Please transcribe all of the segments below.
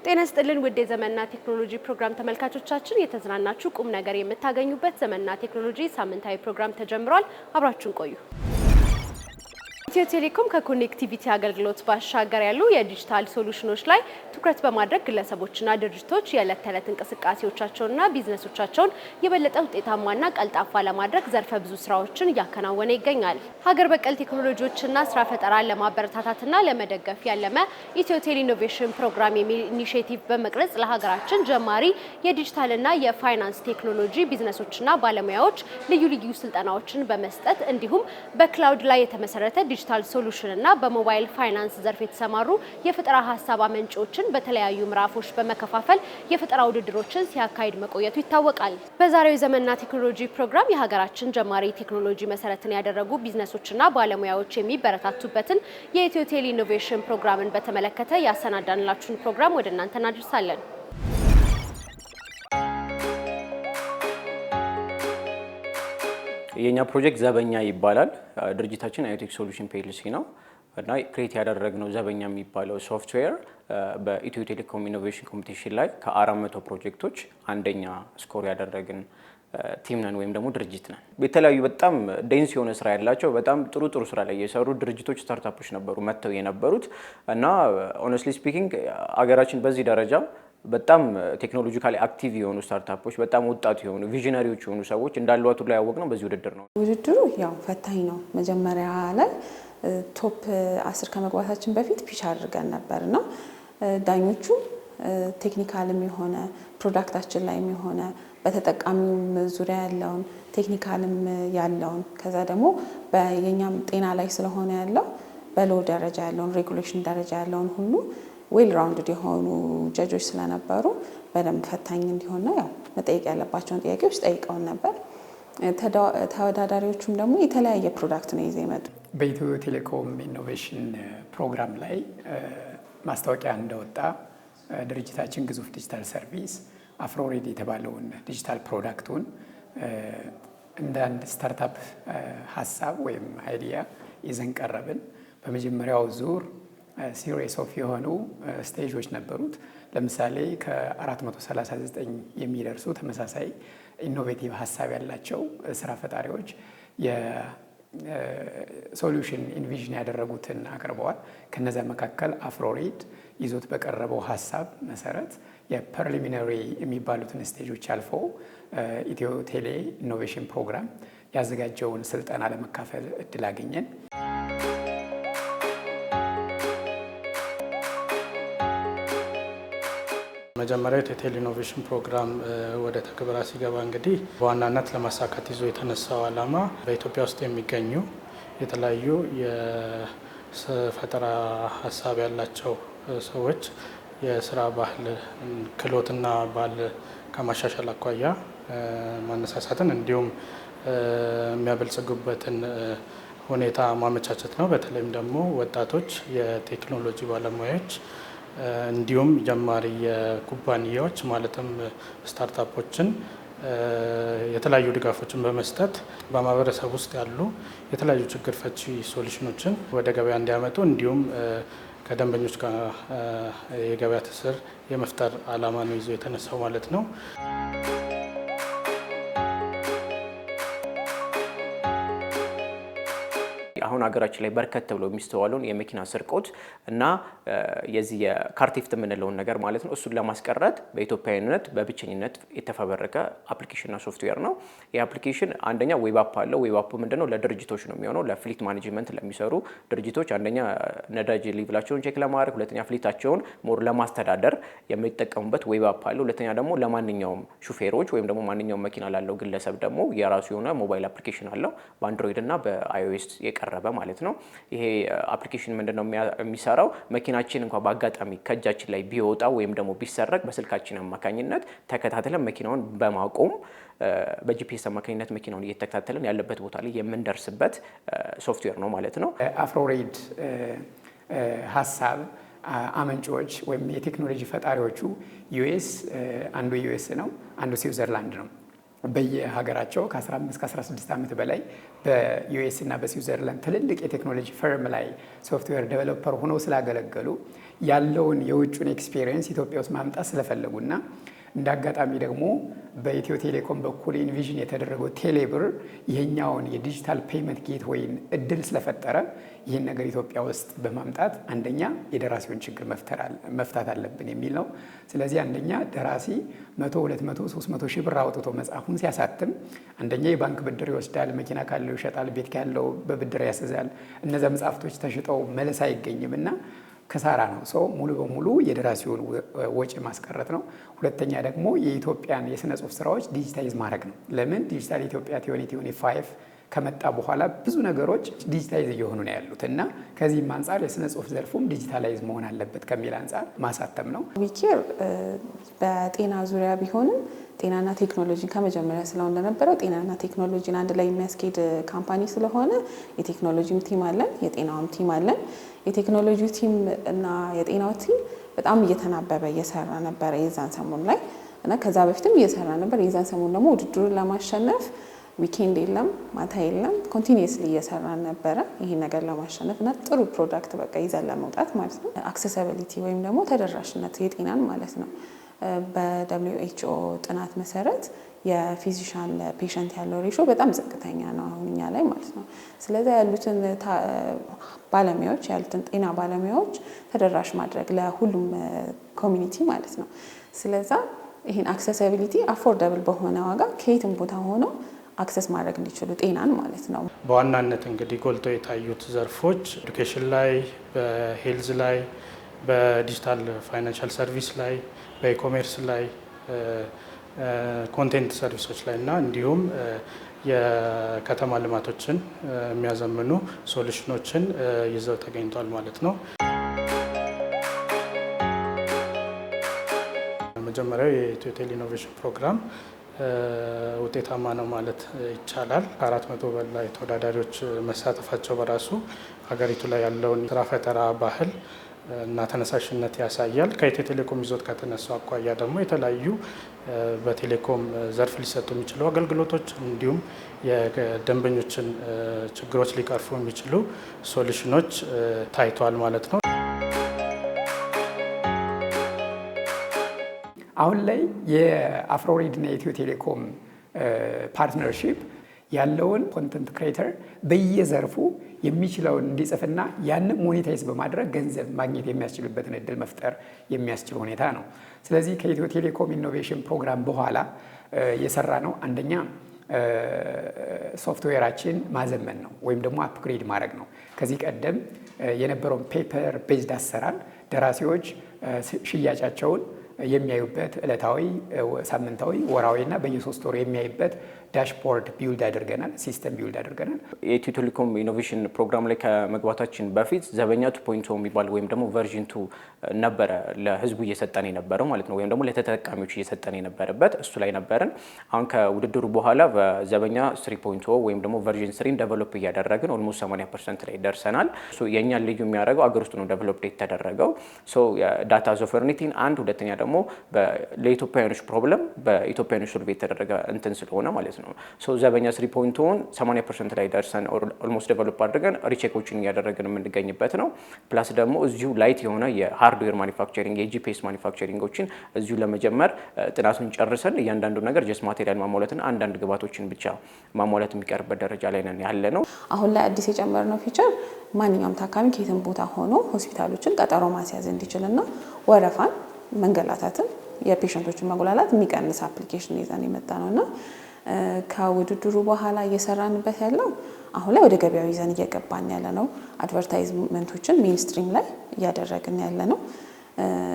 ጤና ይስጥልን ውድ የዘመንና ቴክኖሎጂ ፕሮግራም ተመልካቾቻችን የተዝናናችሁ ቁም ነገር የምታገኙበት ዘመንና ቴክኖሎጂ ሳምንታዊ ፕሮግራም ተጀምሯል። አብራችሁን ቆዩ። ኢትዮ ቴሌኮም ከኮኔክቲቪቲ አገልግሎት ባሻገር ያሉ የዲጂታል ሶሉሽኖች ላይ ትኩረት በማድረግ ግለሰቦችና ድርጅቶች የዕለት ተዕለት እንቅስቃሴዎቻቸውንና ቢዝነሶቻቸውን የበለጠ ውጤታማና ቀልጣፋ ለማድረግ ዘርፈ ብዙ ስራዎችን እያከናወነ ይገኛል። ሀገር በቀል ቴክኖሎጂዎችና ስራ ፈጠራን ለማበረታታትና ለመደገፍ ያለመ ኢትዮ ቴሌ ኢኖቬሽን ፕሮግራም ኢኒሼቲቭ በመቅረጽ ለሀገራችን ጀማሪ የዲጂታልና የፋይናንስ ቴክኖሎጂ ቢዝነሶችና ባለሙያዎች ልዩ ልዩ ስልጠናዎችን በመስጠት እንዲሁም በክላውድ ላይ የተመሰረተ ዲጂታል ሶሉሽን እና በሞባይል ፋይናንስ ዘርፍ የተሰማሩ የፈጠራ ሀሳብ አመንጮችን በተለያዩ ምዕራፎች በመከፋፈል የፈጠራ ውድድሮችን ሲያካሂድ መቆየቱ ይታወቃል። በዛሬው የዘመንና ቴክኖሎጂ ፕሮግራም የሀገራችን ጀማሪ ቴክኖሎጂ መሰረትን ያደረጉ ቢዝነሶችና ባለሙያዎች የሚበረታቱበትን የኢትዮ ቴሌ ኢኖቬሽን ፕሮግራምን በተመለከተ ያሰናዳንላችሁን ፕሮግራም ወደ እናንተ እናደርሳለን። የኛ ፕሮጀክት ዘበኛ ይባላል። ድርጅታችን አዮቴክ ሶሉሽን ፒኤልሲ ነው እና ክሬት ያደረግነው ዘበኛ የሚባለው ሶፍትዌር በኢትዮ ቴሌኮም ኢኖቬሽን ኮምፒቲሽን ላይ ከ400 ፕሮጀክቶች አንደኛ ስኮር ያደረግን ቲም ነን ወይም ደግሞ ድርጅት ነን። የተለያዩ በጣም ዴንስ የሆነ ስራ ያላቸው በጣም ጥሩ ስራ ላይ የሰሩ ድርጅቶች ስታርታፖች ነበሩ መጥተው የነበሩት እና ኦነስትሊ ስፒኪንግ አገራችን በዚህ ደረጃ በጣም ቴክኖሎጂካሊ አክቲቭ የሆኑ ስታርታፖች በጣም ወጣቱ የሆኑ ቪዥነሪዎች የሆኑ ሰዎች እንዳሏቱ ላይ ያወቅነው በዚህ ውድድር ነው። ውድድሩ ያው ፈታኝ ነው። መጀመሪያ ላይ ቶፕ 10 ከመግባታችን በፊት ፒች አድርገን ነበርና ዳኞቹ ቴክኒካልም የሆነ ፕሮዳክታችን ላይ የሆነ በተጠቃሚውም ዙሪያ ያለውን ቴክኒካልም ያለውን ከዛ ደግሞ በየኛም ጤና ላይ ስለሆነ ያለው በሎ ደረጃ ያለውን ሬጉሌሽን ደረጃ ያለውን ሁሉ ዌል ራውንድድ የሆኑ ጀጆች ስለነበሩ በደንብ ፈታኝ እንዲሆንና ያው መጠየቅ ያለባቸውን ጥያቄዎች ጠይቀውን ነበር። ተወዳዳሪዎቹም ደግሞ የተለያየ ፕሮዳክት ነው ይዘው የመጡ። በኢትዮ ቴሌኮም ኢኖቬሽን ፕሮግራም ላይ ማስታወቂያ እንደወጣ ድርጅታችን ግዙፍ ዲጂታል ሰርቪስ አፍሮሬድ የተባለውን ዲጂታል ፕሮዳክቱን እንደ አንድ ስታርታፕ ሀሳብ ወይም አይዲያ ይዘን ቀረብን። በመጀመሪያው ዙር ሲሪየስ ኦፍ የሆኑ ስቴጆች ነበሩት። ለምሳሌ ከ439 የሚደርሱ ተመሳሳይ ኢኖቬቲቭ ሀሳብ ያላቸው ስራ ፈጣሪዎች የሶሉሽን ኢንቪዥን ያደረጉትን አቅርበዋል። ከነዚያ መካከል አፍሮሬድ ይዞት በቀረበው ሀሳብ መሰረት የፕሪሊሚናሪ የሚባሉትን ስቴጆች አልፎ ኢትዮ ቴሌ ኢኖቬሽን ፕሮግራም ያዘጋጀውን ስልጠና ለመካፈል እድል አገኘን። መጀመሪያ ኢትዮ ቴሌ ኢኖቬሽን ፕሮግራም ወደ ተግባራ ሲገባ እንግዲህ በዋናነት ለማሳካት ይዞ የተነሳው ዓላማ በኢትዮጵያ ውስጥ የሚገኙ የተለያዩ የፈጠራ ሀሳብ ያላቸው ሰዎች የስራ ባህል ክህሎትና ባህል ከማሻሻል አኳያ ማነሳሳትን እንዲሁም የሚያበልጽጉበትን ሁኔታ ማመቻቸት ነው። በተለይም ደግሞ ወጣቶች የቴክኖሎጂ ባለሙያዎች እንዲሁም ጀማሪ የኩባንያዎች ማለትም ስታርታፖችን የተለያዩ ድጋፎችን በመስጠት በማህበረሰብ ውስጥ ያሉ የተለያዩ ችግር ፈቺ ሶሉሽኖችን ወደ ገበያ እንዲያመጡ እንዲሁም ከደንበኞች ጋር የገበያ ትስስር የመፍጠር ዓላማ ነው ይዞ የተነሳው ማለት ነው። አሁን ሀገራችን ላይ በርከት ብሎ የሚስተዋለውን የመኪና ስርቆት እና የዚህ የካርቴፍት የምንለውን ነገር ማለት ነው እሱን ለማስቀረት በኢትዮጵያዊነት በብቸኝነት የተፈበረከ አፕሊኬሽንና ሶፍትዌር ነው። ይህ አፕሊኬሽን አንደኛ ዌብ አፕ አለው። ዌብ አፕ ምንድነው? ለድርጅቶች ነው የሚሆነው፣ ለፍሊት ማኔጅመንት ለሚሰሩ ድርጅቶች አንደኛ ነዳጅ ሌቭላቸውን ቼክ ለማድረግ፣ ሁለተኛ ፍሊታቸውን ሞር ለማስተዳደር የሚጠቀሙበት ዌብ አፕ አለው። ሁለተኛ ደግሞ ለማንኛውም ሹፌሮች ወይም ደግሞ ማንኛውም መኪና ላለው ግለሰብ ደግሞ የራሱ የሆነ ሞባይል አፕሊኬሽን አለው በአንድሮይድ እና በአይኦኤስ የቀረበ ማለት ነው። ይሄ አፕሊኬሽን ምንድነው የሚሰራው? መኪናችን እንኳን በአጋጣሚ ከእጃችን ላይ ቢወጣ ወይም ደግሞ ቢሰረቅ በስልካችን አማካኝነት ተከታትለን መኪናውን በማቆም በጂፒኤስ አማካኝነት መኪናውን እየተከታተልን ያለበት ቦታ ላይ የምንደርስበት ሶፍትዌር ነው ማለት ነው። አፍሮሬድ ሀሳብ አመንጮች ወይም የቴክኖሎጂ ፈጣሪዎቹ ዩኤስ አንዱ ዩኤስ ነው፣ አንዱ ስዊዘርላንድ ነው። በየሀገራቸው ከ15 ከ16 ዓመት በላይ በዩኤስ እና በስዊዘርላንድ ትልልቅ የቴክኖሎጂ ፈርም ላይ ሶፍትዌር ዴቨሎፐር ሆነው ስላገለገሉ ያለውን የውጩን ኤክስፔሪየንስ ኢትዮጵያ ውስጥ ማምጣት ስለፈለጉና እንደ አጋጣሚ ደግሞ በኢትዮ ቴሌኮም በኩል ኢንቪዥን የተደረገው ቴሌብር ይሄኛውን የዲጂታል ፔይመንት ጌትዌይን እድል ስለፈጠረ ይህን ነገር ኢትዮጵያ ውስጥ በማምጣት አንደኛ የደራሲውን ችግር መፍታት አለብን የሚል ነው። ስለዚህ አንደኛ ደራሲ 100፣ 200፣ 300 ሺህ ብር አውጥቶ መጽሐፉን ሲያሳትም አንደኛ የባንክ ብድር ይወስዳል፣ መኪና ካለው ይሸጣል፣ ቤት ካለው በብድር ያስዛል። እነዚያ መጽሐፍቶች ተሽጠው መለስ አይገኝም እና ከሳራ ነው። ሰው ሙሉ በሙሉ የደራሲውን ወጪ ማስቀረት ነው። ሁለተኛ ደግሞ የኢትዮጵያን የስነ ጽሁፍ ስራዎች ዲጂታይዝ ማድረግ ነው። ለምን ዲጂታል ኢትዮጵያ 2025 ከመጣ በኋላ ብዙ ነገሮች ዲጂታይዝ እየሆኑ ነው ያሉት እና ከዚህም አንጻር የስነ ጽሁፍ ዘርፉም ዲጂታላይዝ መሆን አለበት ከሚል አንጻር ማሳተም ነው። ዊኬር በጤና ዙሪያ ቢሆንም ጤናና ቴክኖሎጂን ከመጀመሪያ ስለው እንደነበረው ጤናና ቴክኖሎጂን አንድ ላይ የሚያስኬድ ካምፓኒ ስለሆነ የቴክኖሎጂም ቲም አለን፣ የጤናውም ቲም አለን። የቴክኖሎጂ ቲም እና የጤናው ቲም በጣም እየተናበበ እየሰራ ነበረ የዛን ሰሞን ላይ እና ከዛ በፊትም እየሰራ ነበር። የዛን ሰሞን ደግሞ ውድድሩን ለማሸነፍ ዊኬንድ የለም ማታ የለም ኮንቲኒየስሊ እየሰራን ነበረ ይሄን ነገር ለማሸነፍ እና ጥሩ ፕሮዳክት በቃ ይዘን ለመውጣት ማለት ነው። አክሰሲቢሊቲ ወይም ደግሞ ተደራሽነት የጤናን ማለት ነው። በWHO ጥናት መሰረት የፊዚሻን ፔሸንት ያለው ሬሾ በጣም ዝቅተኛ ነው አሁን እኛ ላይ ማለት ነው። ስለዚህ ያሉትን ባለሙያዎች ያሉትን ጤና ባለሙያዎች ተደራሽ ማድረግ ለሁሉም ኮሚኒቲ ማለት ነው። ስለዛ ይህን አክሰሲቢሊቲ አፎርደብል በሆነ ዋጋ ከየትም ቦታ ሆነው አክሰስ ማድረግ እንዲችሉ ጤናን ማለት ነው። በዋናነት እንግዲህ ጎልተው የታዩት ዘርፎች ኤዱኬሽን ላይ፣ በሄልዝ ላይ፣ በዲጂታል ፋይናንሻል ሰርቪስ ላይ፣ በኢኮሜርስ ላይ፣ ኮንቴንት ሰርቪሶች ላይ እና እንዲሁም የከተማ ልማቶችን የሚያዘምኑ ሶሉሽኖችን ይዘው ተገኝቷል ማለት ነው። መጀመሪያው የኢትዮ ቴሌ ኢኖቬሽን ፕሮግራም ውጤታማ ነው ማለት ይቻላል። ከ400 በላይ ተወዳዳሪዎች መሳተፋቸው በራሱ ሀገሪቱ ላይ ያለውን ስራ ፈጠራ ባህል እና ተነሳሽነት ያሳያል። ከኢትዮ ቴሌኮም ይዞት ከተነሳው አኳያ ደግሞ የተለያዩ በቴሌኮም ዘርፍ ሊሰጡ የሚችሉ አገልግሎቶች እንዲሁም የደንበኞችን ችግሮች ሊቀርፉ የሚችሉ ሶሉሽኖች ታይቷል ማለት ነው። አሁን ላይ የአፍሮሪድ እና የኢትዮ ቴሌኮም ፓርትነርሺፕ ያለውን ኮንተንት ክሬተር በየዘርፉ የሚችለውን እንዲጽፍና ያንን ሞኔታይዝ በማድረግ ገንዘብ ማግኘት የሚያስችልበትን እድል መፍጠር የሚያስችል ሁኔታ ነው። ስለዚህ ከኢትዮ ቴሌኮም ኢኖቬሽን ፕሮግራም በኋላ የሰራ ነው አንደኛ ሶፍትዌራችን ማዘመን ነው ወይም ደግሞ አፕግሬድ ማድረግ ነው። ከዚህ ቀደም የነበረውን ፔፐር ቤዝድ አሰራር ደራሲዎች ሽያጫቸውን የሚያዩበት ዕለታዊ፣ ሳምንታዊ፣ ወራዊ እና በየ3 ወሩ የሚያዩበት ዳሽቦርድ ቢውልድ አድርገናል፣ ሲስተም ቢውልድ አድርገናል። የኢትዮ ቴሌኮም ኢኖቬሽን ፕሮግራም ላይ ከመግባታችን በፊት ዘበኛ 2.0 የሚባል ወይም ደግሞ ቨርዥን 2 ነበረ ለህዝቡ እየሰጠን የነበረው ማለት ነው፣ ወይም ደግሞ ለተጠቃሚዎች እየሰጠን የነበረበት እሱ ላይ ነበርን። አሁን ከውድድሩ በኋላ በዘበኛ 3.0 ወይም ደግሞ ቨርዥን 3 ዴቨሎፕ እያደረግን ኦልሞስት 80% ላይ ደርሰናል። የእኛን ልዩ የሚያደርገው አገር ውስጥ ነው ዴቨሎፕ የተደረገው። ዳታ ሶቨርኒቲን አንድ፣ ሁለተኛ ደግሞ ለኢትዮጵያውያኖች ፕሮብለም በኢትዮጵያውያኖች ሶልቭ የተደረገ እንትን ስለሆነ ማለት ነው። ዘበኛ 3.0ን 80% ላይ ደርሰን ኦልሞስት ዴቨሎፕ አድርገን ሪቼኮችን እያደረግን የምንገኝበት ነው። ፕላስ ደግሞ እዚሁ ላይት የሆነ የሃርድዌር ማኒፋክቸሪንግ የጂፒኤስ ማኒፋክቸሪንጎችን እዚሁ ለመጀመር ጥናቱን ጨርሰን እያንዳንዱ ነገር ጀስት ማቴሪያል ማሟላትና አንዳንድ ግብዓቶችን ብቻ ማሟላት የሚቀርበት ደረጃ ላይ ነን ያለ ነው። አሁን ላይ አዲስ የጨመርነው ፊቸር ማንኛውም ታካሚ ከየትም ቦታ ሆኖ ሆስፒታሎችን ቀጠሮ ማስያዝ እንዲችልና ወረፋን መንገላታትን የፔሸንቶችን መጉላላት የሚቀንስ አፕሊኬሽን ይዘን የመጣ ነውና ከውድድሩ በኋላ እየሰራንበት ያለው አሁን ላይ ወደ ገበያው ይዘን እየገባን ያለ ነው። አድቨርታይዝመንቶችን ሜንስትሪም ላይ እያደረግን ያለ ነው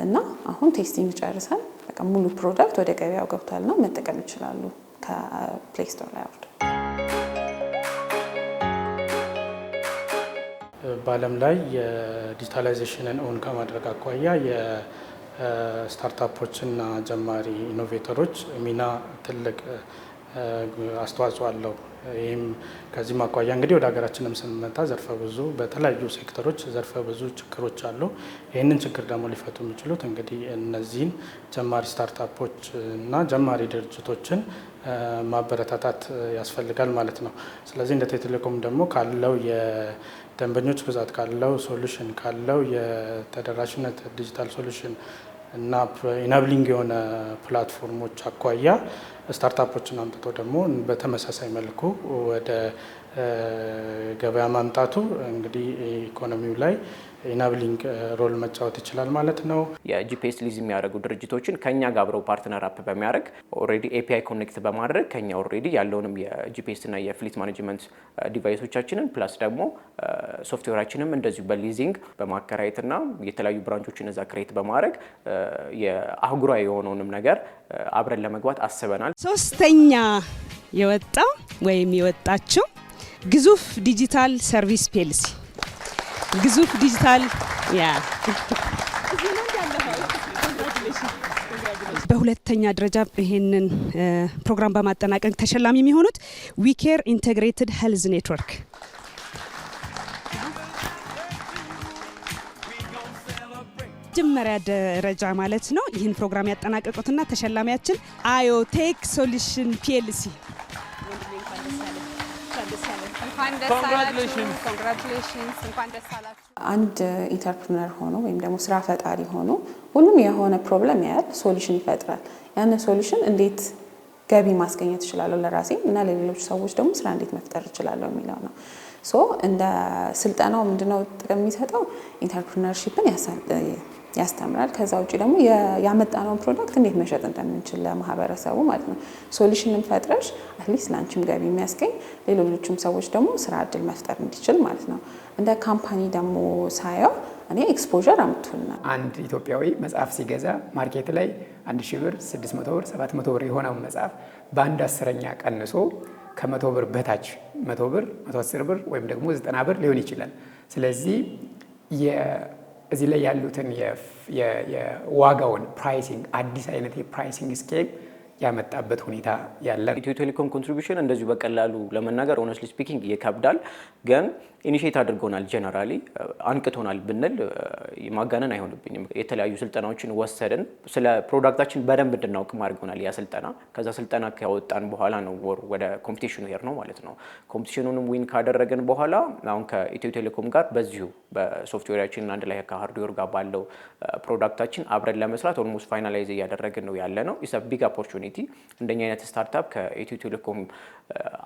እና አሁን ቴስቲንግ ጨርሰን በቃ ሙሉ ፕሮዳክት ወደ ገበያው ገብቷልና መጠቀም ይችላሉ ከፕሌይ ስቶር ላይ አውርደው። በዓለም ላይ የዲጂታላይዜሽንን እውን ከማድረግ አኳያ ስታርታፖችና ጀማሪ ኢኖቬተሮች ሚና ትልቅ አስተዋጽኦ አለው ይህም ከዚህ ማኳያ እንግዲህ ወደ ሀገራችንም ስንመጣ ዘርፈ ብዙ በተለያዩ ሴክተሮች ዘርፈ ብዙ ችግሮች አሉ። ይህንን ችግር ደግሞ ሊፈቱ የሚችሉት እንግዲህ እነዚህን ጀማሪ ስታርታፖች እና ጀማሪ ድርጅቶችን ማበረታታት ያስፈልጋል ማለት ነው። ስለዚህ እንደ ኢትዮ ቴሌኮም ደግሞ ካለው የደንበኞች ብዛት ካለው ሶሉሽን ካለው የተደራሽነት ዲጂታል ሶሉሽን እና ኢናብሊንግ የሆነ ፕላትፎርሞች አኳያ ስታርታፖችን አምጥቶ ደግሞ በተመሳሳይ መልኩ ወደ ገበያ ማምጣቱ እንግዲህ ኢኮኖሚው ላይ ኢናብሊንግ ሮል መጫወት ይችላል ማለት ነው። የጂፒኤስ ሊዝ የሚያደርጉ ድርጅቶችን ከኛ ጋር አብረው ፓርትነር አፕ በሚያደርግ ኦልሬዲ ኤፒአይ ኮኔክት በማድረግ ከኛ ኦልሬዲ ያለውንም የጂፒኤስ እና የፍሊት ማኔጅመንት ዲቫይሶቻችንን ፕላስ ደግሞ ሶፍትዌራችንም እንደዚሁ በሊዚንግ በማከራየትና የተለያዩ ብራንቾችን እዛ ክሬት በማድረግ የአህጉራዊ የሆነውንም ነገር አብረን ለመግባት አስበናል። ሶስተኛ የወጣው ወይም የወጣችው ግዙፍ ዲጂታል ሰርቪስ ፒኤልሲ ግዙፍ ዲጂታል በሁለተኛ ደረጃ ይሄንን ፕሮግራም በማጠናቀቅ ተሸላሚ የሚሆኑት ዊኬር ኢንቴግሬትድ ሄልዝ ኔትወርክ መጀመሪያ ደረጃ ማለት ነው። ይህን ፕሮግራም ያጠናቀቁትና ተሸላሚያችን አዮቴክ ሶሉሽን ፒኤልሲ አንድ ኢንተርፕረነር ሆኖ ወይም ደግሞ ስራ ፈጣሪ ሆኖ ሁሉም የሆነ ፕሮብለም ያያል፣ ሶሉሽን ይፈጥራል። ያን ሶሉሽን እንዴት ገቢ ማስገኘት እችላለሁ ለራሴ እና ለሌሎች ሰዎች ደግሞ ስራ እንዴት መፍጠር እችላለሁ የሚለው ነው። ሶ እንደ ስልጠናው ምንድነው ጥቅም የሚሰጠው ኢንተርፕረነርሺፕን ያስተምራል። ከዛ ውጪ ደግሞ ያመጣነውን ፕሮዳክት እንዴት መሸጥ እንደምንችል ለማህበረሰቡ ማለት ነው። ሶሉሽንን ፈጥረሽ አትሊስት ላንቺም ገቢ የሚያስገኝ ሌሎችም ሰዎች ደግሞ ስራ እድል መፍጠር እንዲችል ማለት ነው። እንደ ካምፓኒ ደግሞ ሳየው እኔ ኤክስፖዠር አምጥቶልናል። አንድ ኢትዮጵያዊ መጽሐፍ ሲገዛ ማርኬት ላይ 1000 ብር፣ 600 ብር፣ 700 ብር የሆነውን መጽሐፍ በአንድ 10ኛ ቀንሶ ከ100 ብር በታች 100 ብር፣ 110 ብር ወይም ደግሞ 90 ብር ሊሆን ይችላል። ስለዚህ እዚህ ላይ ያሉትን የዋጋውን ፕራይሲንግ አዲስ አይነት የፕራይሲንግ ስኬል ያመጣበት ሁኔታ ያለ ኢትዮ ቴሌኮም ኮንትሪቢዩሽን እንደዚሁ በቀላሉ ለመናገር ኦነስትሊ ስፒኪንግ ይከብዳል፣ ግን ኢኒሼት አድርጎናል። ጀነራሊ አንቅቶናል ብንል ማጋነን አይሆንብኝም። የተለያዩ ስልጠናዎችን ወሰድን። ስለ ፕሮዳክታችን በደንብ እንድናውቅ አድርጎናል ያ ስልጠና። ከዛ ስልጠና ካወጣን በኋላ ነው ወደ ኮምፒቲሽኑ ሄድ ነው ማለት ነው። ኮምፒቲሽኑንም ዊን ካደረግን በኋላ አሁን ከኢትዮ ቴሌኮም ጋር በዚሁ በሶፍትዌራችን አንድ ላይ ከሃርድዌር ጋር ባለው ፕሮዳክታችን አብረን ለመስራት ኦልሞስት ፋይናላይዝ እያደረግን ነው ያለ ነው። ኢትስ አ ቢግ ኦፖርቹኒቲ። እንደኛ አይነት ስታርታፕ ከኢትዮ ቴሌኮም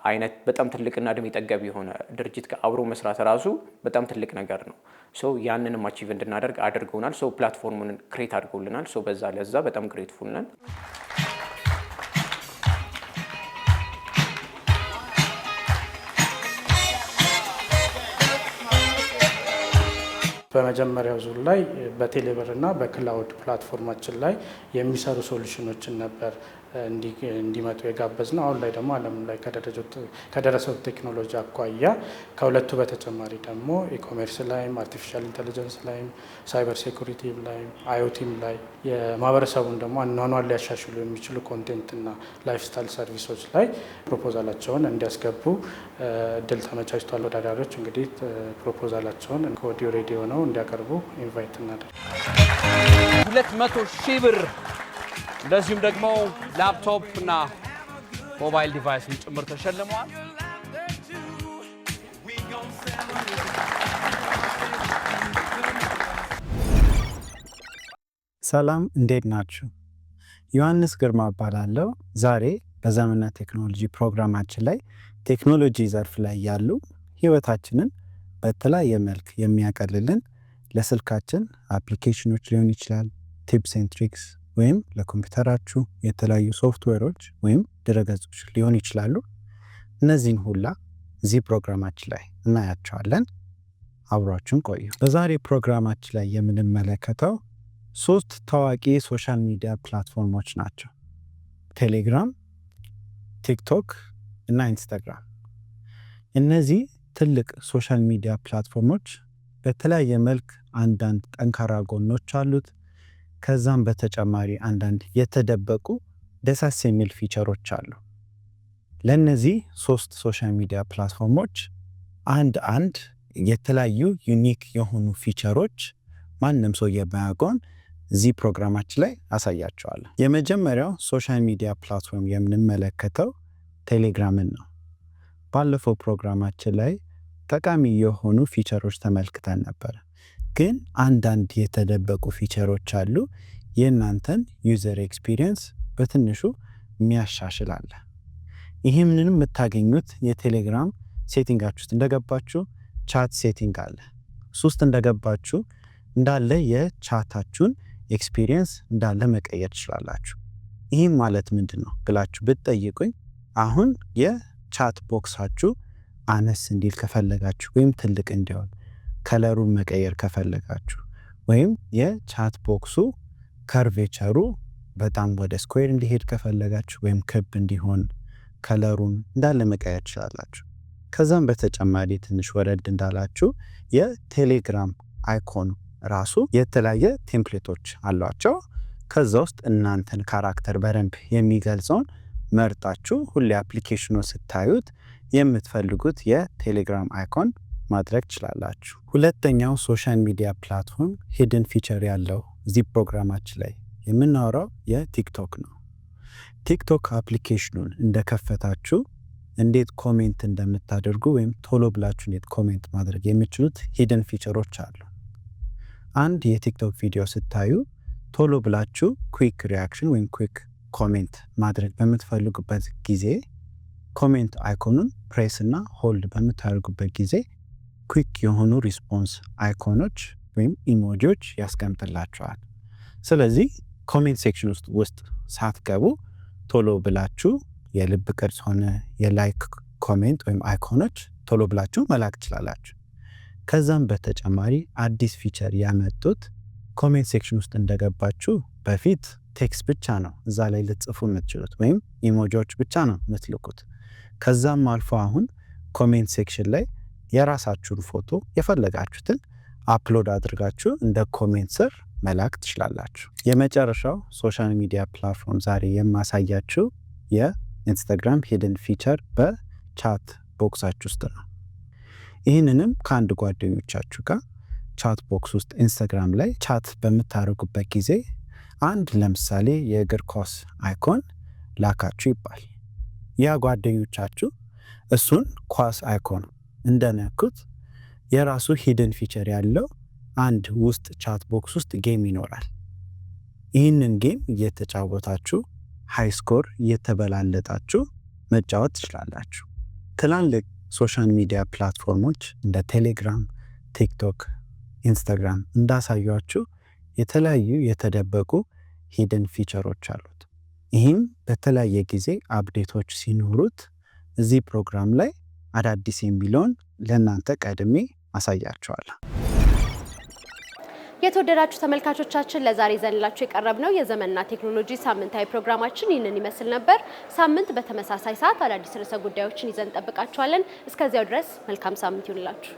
አይነት በጣም ትልቅና እድሜ ጠገብ የሆነ ድርጅት ጋር አብሮ መስራት ራሱ በጣም ትልቅ ነገር ነው። ሶ ያንንም አቺቭ እንድናደርግ አድርገውናል። ሶ ፕላትፎርሙን ክሬት አድርገውልናል። ሶ በዛ ለዛ በጣም ግሬትፉል ነን። በመጀመሪያው ዙር ላይ በቴሌብር እና በክላውድ ፕላትፎርማችን ላይ የሚሰሩ ሶሉሽኖችን ነበር እንዲመጡ የጋበዝ ነው። አሁን ላይ ደግሞ ዓለም ላይ ከደረሰው ቴክኖሎጂ አኳያ ከሁለቱ በተጨማሪ ደግሞ ኢኮሜርስ ላይም አርቲፊሻል ኢንቴሊጀንስ ላይም ሳይበር ሴኩሪቲ ላይም አይኦቲም ላይ የማህበረሰቡን ደግሞ አኗኗር ሊያሻሽሉ የሚችሉ ኮንቴንትና ላይፍ ስታይል ሰርቪሶች ላይ ፕሮፖዛላቸውን እንዲያስገቡ እድል ተመቻችቷል። ወዳዳሪዎች እንግዲህ ፕሮፖዛላቸውን ከኦዲዮ ሬዲዮ ነው እንዲያቀርቡ ኢንቫይት እናደርግ። 200,000 ብር እንደዚሁም ደግሞ ላፕቶፕ እና ሞባይል ዲቫይስን ጭምር ተሸልመዋል። ሰላም፣ እንዴት ናችሁ? ዮሐንስ ግርማ እባላለሁ። ዛሬ በዘመንና ቴክኖሎጂ ፕሮግራማችን ላይ ቴክኖሎጂ ዘርፍ ላይ ያሉ ህይወታችንን በተለያየ መልክ የሚያቀልልን ለስልካችን አፕሊኬሽኖች ሊሆን ይችላል፣ ቲፕስ ኤንድ ትሪክስ ወይም ለኮምፒውተራችሁ የተለያዩ ሶፍትዌሮች ወይም ድረገጾች ሊሆኑ ይችላሉ። እነዚህን ሁላ እዚህ ፕሮግራማችን ላይ እናያቸዋለን። አብሯችን ቆዩ። በዛሬ ፕሮግራማችን ላይ የምንመለከተው 3 ታዋቂ ሶሻል ሚዲያ ፕላትፎርሞች ናቸው። ቴሌግራም፣ ቲክቶክ እና ኢንስታግራም። እነዚህ ትልቅ ሶሻል ሚዲያ ፕላትፎርሞች በተለያየ መልክ አንዳንድ ጠንካራ ጎኖች አሉት። ከዛም በተጨማሪ አንዳንድ የተደበቁ ደሳስ የሚል ፊቸሮች አሉ። ለነዚህ 3 ሶሻል ሚዲያ ፕላትፎርሞች አንድ የተለያዩ ዩኒክ የሆኑ ፊቸሮች ማንም ሰው የማያውቀውን እዚህ ፕሮግራማችን ላይ አሳያቸዋለሁ። የመጀመሪያው ሶሻል ሚዲያ ፕላትፎርም የምንመለከተው ቴሌግራምን ነው። ባለፈው ፕሮግራማችን ላይ ጠቃሚ የሆኑ ፊቸሮች ተመልክተን ነበር። ግን አንዳንድ የተደበቁ ፊቸሮች አሉ። የእናንተን ዩዘር ኤክስፒሪየንስ በትንሹ የሚያሻሽል አለ። ይህንን የምታገኙት የቴሌግራም ሴቲንጋችሁ ውስጥ እንደገባችሁ ቻት ሴቲንግ አለ። ውስጥ እንደገባችሁ እንዳለ የቻታችሁን ኤክስፒሪየንስ እንዳለ መቀየር ትችላላችሁ። ይህም ማለት ምንድን ነው ብላችሁ ብትጠይቁኝ አሁን የቻት ቦክሳችሁ አነስ እንዲል ከፈለጋችሁ ወይም ትልቅ እንዲሆን ከለሩን መቀየር ከፈለጋችሁ ወይም የቻት ቦክሱ ከርቬቸሩ በጣም ወደ ስኩዌር እንዲሄድ ከፈለጋችሁ ወይም ክብ እንዲሆን ከለሩን እንዳለ መቀየር ትችላላችሁ። ከዛም በተጨማሪ ትንሽ ወረድ እንዳላችሁ የቴሌግራም አይኮን ራሱ የተለያየ ቴምፕሌቶች አሏቸው። ከዛ ውስጥ እናንተን ካራክተር በደንብ የሚገልጸውን መርጣችሁ ሁሌ አፕሊኬሽኑ ስታዩት የምትፈልጉት የቴሌግራም አይኮን ማድረግ ትችላላችሁ። ሁለተኛው ሶሻል ሚዲያ ፕላትፎርም ሂድን ፊቸር ያለው እዚህ ፕሮግራማችን ላይ የምናወራው የቲክቶክ ነው። ቲክቶክ አፕሊኬሽኑን እንደከፈታችሁ እንዴት ኮሜንት እንደምታደርጉ ወይም ቶሎ ብላችሁ እንዴት ኮሜንት ማድረግ የምትችሉት ሂድን ፊቸሮች አሉ። አንድ የቲክቶክ ቪዲዮ ስታዩ ቶሎ ብላችሁ ኩዊክ ሪያክሽን ወይም ኩዊክ ኮሜንት ማድረግ በምትፈልጉበት ጊዜ ኮሜንት አይኮኑን ፕሬስ እና ሆልድ በምታደርጉበት ጊዜ ኩዊክ የሆኑ ሪስፖንስ አይኮኖች ወይም ኢሞጂዎች ያስቀምጥላችኋል። ስለዚህ ኮሜንት ሴክሽን ውስጥ ሳትገቡ ቶሎ ብላችሁ የልብ ቅርጽ ሆነ የላይክ ኮሜንት ወይም አይኮኖች ቶሎ ብላችሁ መላክ ትችላላችሁ። ከዛም በተጨማሪ አዲስ ፊቸር ያመጡት ኮሜንት ሴክሽን ውስጥ እንደገባችሁ በፊት ቴክስት ብቻ ነው እዛ ላይ ልትጽፉ የምትችሉት ወይም ኢሞጂዎች ብቻ ነው የምትልኩት። ከዛም አልፎ አሁን ኮሜንት ሴክሽን ላይ የራሳችሁን ፎቶ የፈለጋችሁትን አፕሎድ አድርጋችሁ እንደ ኮሜንት ስር መላክ ትችላላችሁ። የመጨረሻው ሶሻል ሚዲያ ፕላትፎርም ዛሬ የማሳያችሁ የኢንስታግራም ሂድን ፊቸር በቻት ቦክሳችሁ ውስጥ ነው። ይህንንም ከአንድ ጓደኞቻችሁ ጋር ቻት ቦክስ ውስጥ ኢንስታግራም ላይ ቻት በምታደርጉበት ጊዜ አንድ ለምሳሌ የእግር ኳስ አይኮን ላካችሁ ይባል። ያ ጓደኞቻችሁ እሱን ኳስ አይኮን እንደነኩት የራሱ ሂድን ፊቸር ያለው አንድ ውስጥ ቻት ቦክስ ውስጥ ጌም ይኖራል። ይህንን ጌም እየተጫወታችሁ ሃይ ስኮር እየተበላለጣችሁ መጫወት ትችላላችሁ። ትላልቅ ሶሻል ሚዲያ ፕላትፎርሞች እንደ ቴሌግራም፣ ቲክቶክ፣ ኢንስታግራም እንዳሳያችሁ የተለያዩ የተደበቁ ሂድን ፊቸሮች አሉት። ይህም በተለያየ ጊዜ አፕዴቶች ሲኖሩት እዚህ ፕሮግራም ላይ አዳዲስ የሚለውን ለእናንተ ቀድሜ አሳያችኋለሁ። የተወደዳችሁ ተመልካቾቻችን ለዛሬ ዘንላችሁ የቀረብነው የዘመንና ቴክኖሎጂ ሳምንታዊ ፕሮግራማችን ይህንን ይመስል ነበር። ሳምንት በተመሳሳይ ሰዓት አዳዲስ ርዕሰ ጉዳዮችን ይዘን እንጠብቃችኋለን። እስከዚያው ድረስ መልካም ሳምንት ይሁንላችሁ።